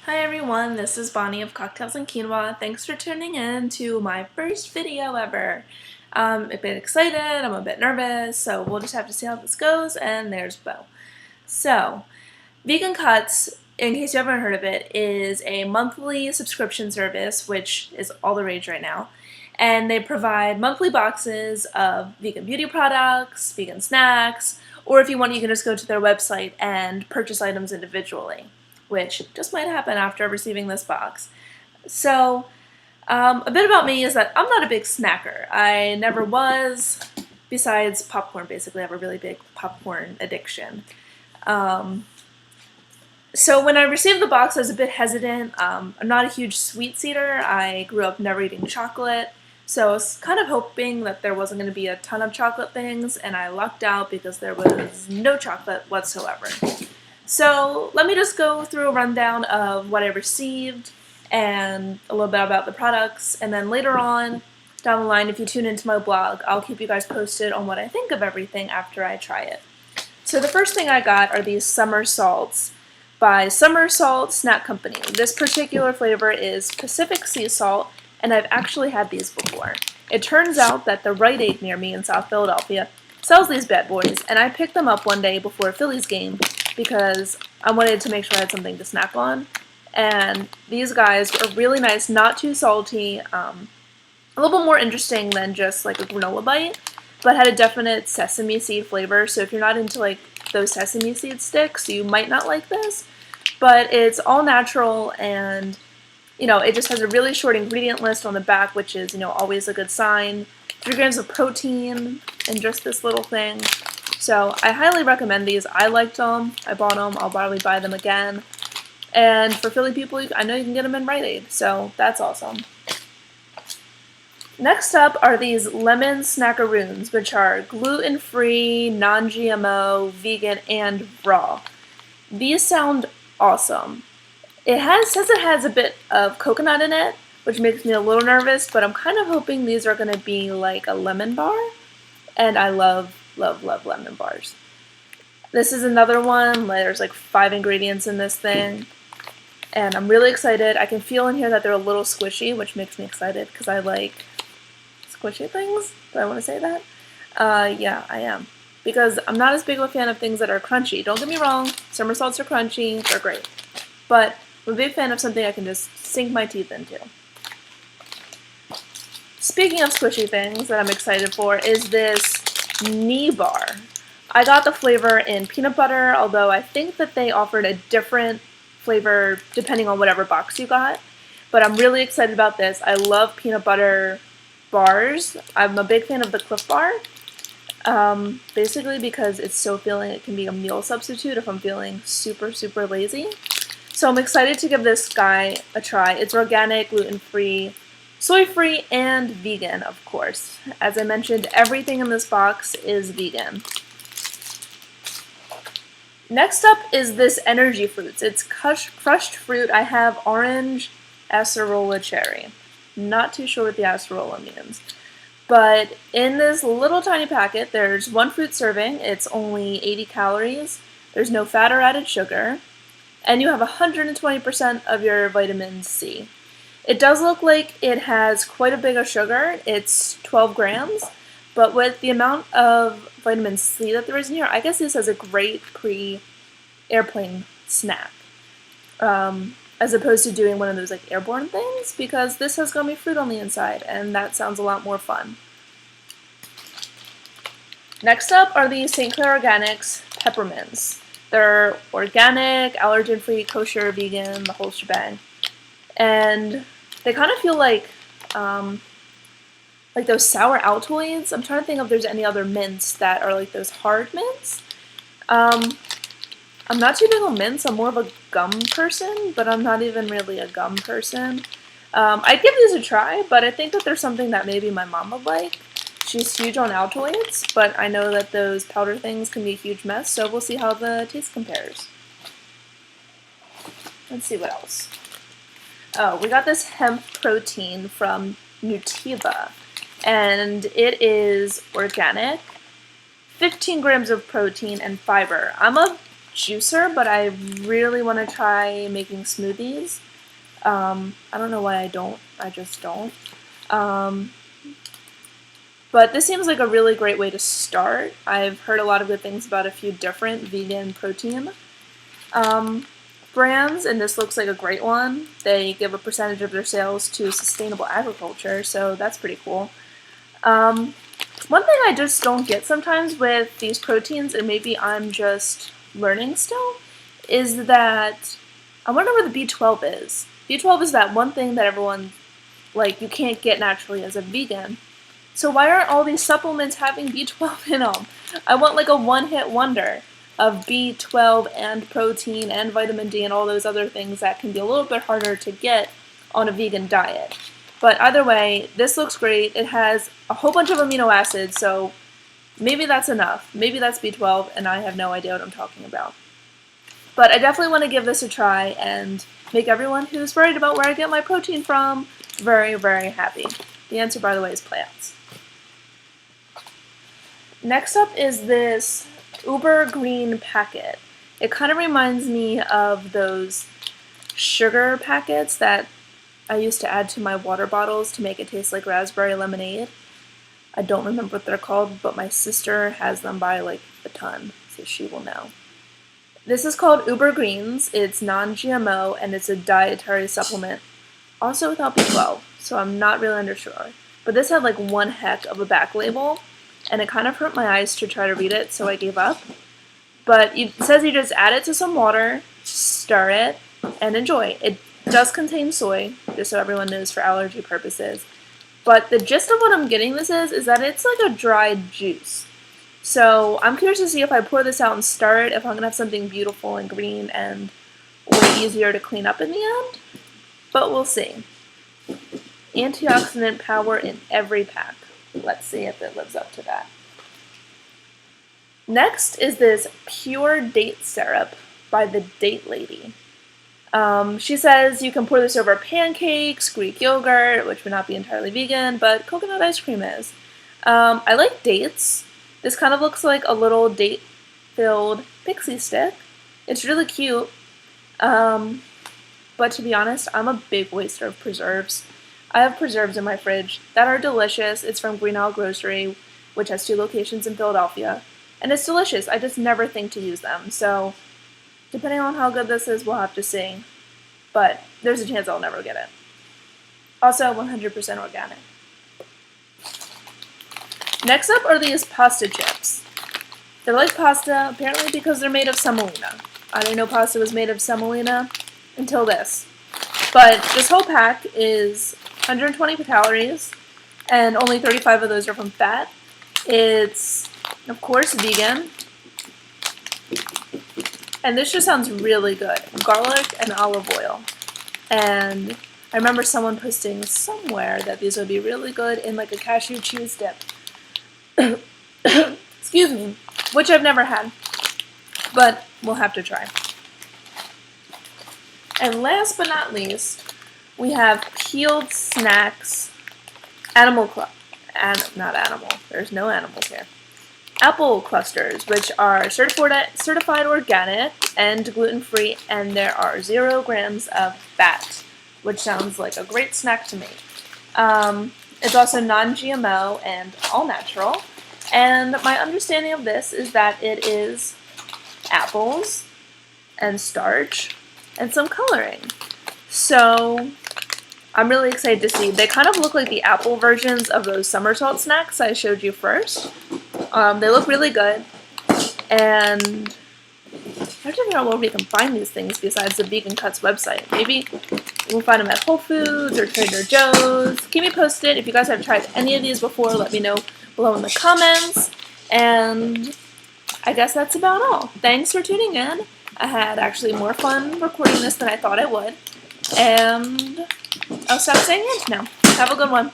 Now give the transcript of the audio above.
Hi everyone, this is Bonnie of Cocktails and Quinoa. Thanks for tuning in to my first video ever. I'm a bit excited, I'm a bit nervous, so we'll just have to see how this goes, and there's Bo. So, Vegan Cuts, in case you haven't heard of it, is a monthly subscription service, which is all the rage right now. And they provide monthly boxes of vegan beauty products, vegan snacks, or if you want, you can just go to their website and purchase items individually, which just might happen after receiving this box. So, a bit about me is that I'm not a big snacker. I never was, besides popcorn, basically. I have a really big popcorn addiction. So when I received the box, I was a bit hesitant. I'm not a huge sweets eater. I grew up never eating chocolate. So I was kind of hoping that there wasn't going to be a ton of chocolate things, and I lucked out because there was no chocolate whatsoever. So let me just go through a rundown of what I received and a little bit about the products, and then later on down the line, if you tune into my blog, I'll keep you guys posted on what I think of everything after I try it. So the first thing I got are these Somersaults by Somersault Snack Company. This particular flavor is Pacific Sea Salt, and I've actually had these before. It turns out that the Rite Aid near me in South Philadelphia sells these bad boys, and I picked them up one day before a Phillies game because I wanted to make sure I had something to snack on. And these guys are really nice, not too salty, a little bit more interesting than just like a granola bite, but had a definite sesame seed flavor. So if you're not into like those sesame seed sticks, you might not like this. But it's all natural, and it just has a really short ingredient list on the back, which is always a good sign. 3 grams of protein in just this little thing. So I highly recommend these. I liked them. I bought them. I'll probably buy them again. And for Philly people, I know you can get them in Rite Aid, so that's awesome. Next up are these lemon snackaroons, which are gluten-free, non-GMO, vegan, and raw. These sound awesome. It says it has a bit of coconut in it, which makes me a little nervous, but I'm kind of hoping these are going to be like a lemon bar, and I love, love, love lemon bars. This is another one. There's like 5 ingredients in this thing, and I'm really excited. I can feel in here that they're a little squishy, which makes me excited because I like squishy things. Do I want to say that? Yeah, I am. Because I'm not as big of a fan of things that are crunchy. Don't get me wrong, somersaults are crunchy, they're great. But I'm a big fan of something I can just sink my teeth into. Speaking of squishy things that I'm excited for is this Nii Bar. I got the flavor in peanut butter, although I think that they offered a different flavor depending on whatever box you got. But I'm really excited about this. I love peanut butter bars. I'm a big fan of the Cliff Bar. Basically because it's so filling, it can be a meal substitute if I'm feeling super, super lazy. So I'm excited to give this guy a try. It's organic, gluten-free, soy-free, and vegan, of course. As I mentioned, everything in this box is vegan. Next up is this EnergyFruits. It's crushed fruit. I have orange acerola cherry. Not too sure what the acerola means. But in this little tiny packet, there's 1 fruit serving. It's only 80 calories. There's no fat or added sugar. And you have 120% of your vitamin C. It does look like it has quite a bit of sugar. It's 12 grams. But with the amount of vitamin C that there is in here, I guess this is a great pre-airplane snack. As opposed to doing one of those like airborne things, because this has gummy fruit on the inside, and that sounds a lot more fun. Next up are the St. Clair Organics peppermints. They're organic, allergen-free, kosher, vegan, the whole shebang. And they kind of feel like those sour Altoids. I'm trying to think if there's any other mints that are like those hard mints. I'm not too big on mints. I'm more of a gum person, but I'm not even really a gum person. I'd give these a try, but I think that there's something that maybe my mom would like. She's huge on Altoids, but I know that those powder things can be a huge mess, so we'll see how the taste compares. Let's see what else. Oh, we got this hemp protein from Nutiva, and it is organic, 15 grams of protein and fiber. I'm a juicer, but I really want to try making smoothies. I don't know why I don't. I just don't. But this seems like a really great way to start. I've heard a lot of good things about a few different vegan protein brands, and this looks like a great one. They give a percentage of their sales to sustainable agriculture, so that's pretty cool. One thing I just don't get sometimes with these proteins, and maybe I'm just learning still, is that I wonder where the B12 is. B12 is that one thing that everyone, like, you can't get naturally as a vegan. So why aren't all these supplements having B12 in them? I want like a one-hit wonder of B12 and protein and vitamin D and all those other things that can be a little bit harder to get on a vegan diet. But either way, this looks great. It has a whole bunch of amino acids, so maybe that's enough. Maybe that's B12, and I have no idea what I'm talking about. But I definitely want to give this a try and make everyone who's worried about where I get my protein from very, very happy. The answer, by the way, is plants. Next up is this Uber Green packet. It kind of reminds me of those sugar packets that I used to add to my water bottles to make it taste like raspberry lemonade. I don't remember what they're called, but my sister has them by like a ton, so she will know. This is called Uber Greens. It's non-GMO and it's a dietary supplement, also without B12, so I'm not really unsure. But this had like one heck of a back label, and it kind of hurt my eyes to try to read it, so I gave up. But it says you just add it to some water, stir it, and enjoy. It does contain soy, just so everyone knows for allergy purposes. But the gist of what I'm getting this is that it's like a dried juice. So I'm curious to see if I pour this out and stir it, if I'm going to have something beautiful and green and way easier to clean up in the end. But we'll see. Antioxidant power in every pack. Let's see if it lives up to that. Next is this pure date syrup by the Date Lady. She says you can pour this over pancakes, Greek yogurt, which would not be entirely vegan, but coconut ice cream is. I like dates. This kind of looks like a little date-filled pixie stick. It's really cute. But to be honest, I'm a big waster of preserves. I have preserves in my fridge that are delicious. It's from Green Owl Grocery, which has 2 locations in Philadelphia. And it's delicious. I just never think to use them. So, depending on how good this is, we'll have to see. But there's a chance I'll never get it. Also, 100% organic. Next up are these pasta chips. They're like pasta, apparently because they're made of semolina. I didn't know pasta was made of semolina until this. But this whole pack is 120 calories, and only 35 of those are from fat. It's, of course, vegan. And this just sounds really good. Garlic and olive oil. And I remember someone posting somewhere that these would be really good in like a cashew cheese dip. Excuse me. Which I've never had. But we'll have to try. And last but not least, we have Peeled Snacks not animal. There's no animals here. Apple clusters, which are certified organic and gluten-free, and there are 0 grams of fat, which sounds like a great snack to me. It's also non-GMO and all natural, and my understanding of this is that it is apples and starch and some coloring. So I'm really excited to see. They kind of look like the apple versions of those Somersault Snacks I showed you first. They look really good, and I have to figure out where we can find these things besides the Vegan Cuts website. Maybe we'll find them at Whole Foods or Trader Joe's. Keep me posted. If you guys have tried any of these before, let me know below in the comments. And I guess that's about all. Thanks for tuning in. I had actually more fun recording this than I thought I would. And I'll stop saying it now. Have a good one.